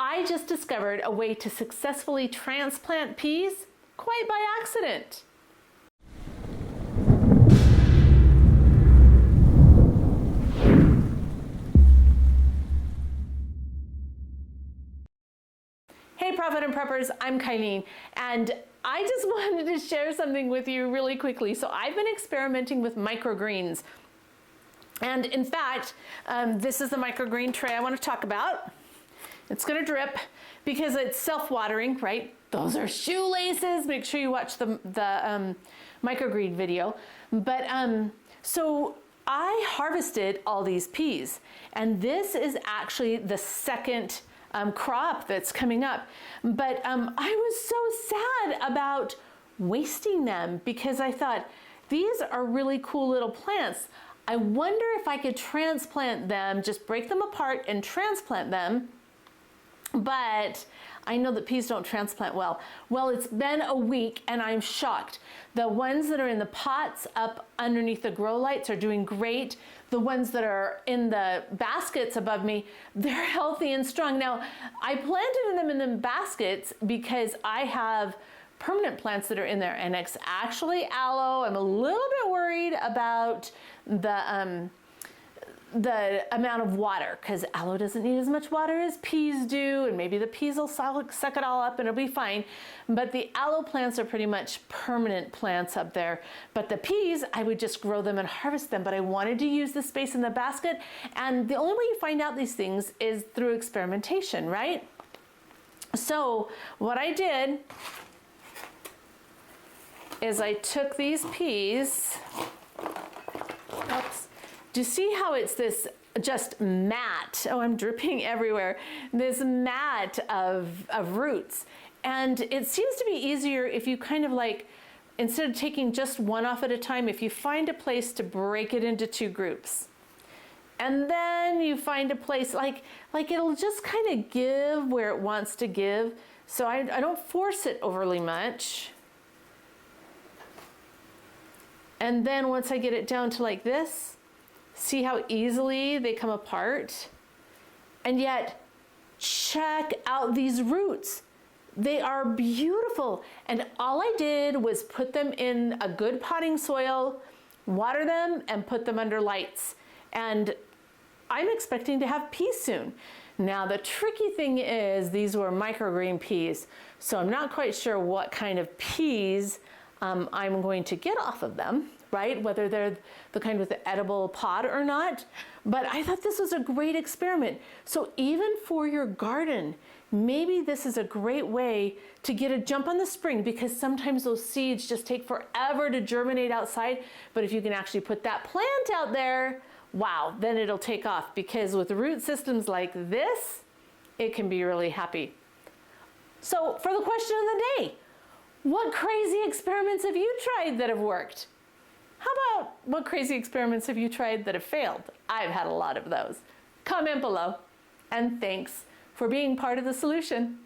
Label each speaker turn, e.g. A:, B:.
A: I just discovered a way to successfully transplant peas quite by accident. Hey Prophet and Preppers, I'm Kylene, and I just wanted to share something with you really quickly. So I've been experimenting with microgreens. And in fact, this is the microgreen tray I want to talk about. It's going to drip because it's self-watering, right? Those are shoelaces. Make sure you watch the microgreen video. But so I harvested all these peas, and this is actually the second crop that's coming up. But I was so sad about wasting them because I thought these are really cool little plants. I wonder if I could transplant them, just break them apart and transplant them. But I know that peas don't transplant well. Well, it's been a week and I'm shocked. The ones that are in the pots up underneath the grow lights are doing great. The ones that are in the baskets above me, they're healthy and strong. Now, I planted them in the baskets because I have permanent plants that are in there, and it's actually aloe. I'm a little bit worried about the amount of water, because aloe doesn't need as much water as peas do, and maybe the peas will suck it all up and it'll be fine. But the aloe plants are pretty much permanent plants up there. But the peas, I would just grow them and harvest them, but I wanted to use the space in the basket, and the only way you find out these things is through experimentation, right? So what I did is I took these peas, oops, do you see how it's this just mat? Oh, I'm dripping everywhere. This mat of roots. And it seems to be easier if you kind of like, instead of taking just one off at a time, if you find a place to break it into two groups. And then you find a place, like it'll just kind of give where it wants to give. So I don't force it overly much. And then once I get it down to like this, see how easily they come apart? And yet, check out these roots. They are beautiful. And all I did was put them in a good potting soil, water them, and put them under lights. And I'm expecting to have peas soon. Now, the tricky thing is these were microgreen peas, so I'm not quite sure what kind of peas I'm going to get off of them, right? Whether they're the kind with the edible pod or not. But I thought this was a great experiment. So even for your garden, maybe this is a great way to get a jump on the spring, because sometimes those seeds just take forever to germinate outside. But if you can actually put that plant out there, wow, then it'll take off, because with root systems like this, it can be really happy. So for the question of the day, what crazy experiments have you tried that have worked? How about what crazy experiments have you tried that have failed? I've had a lot of those. Comment below, and thanks for being part of the solution.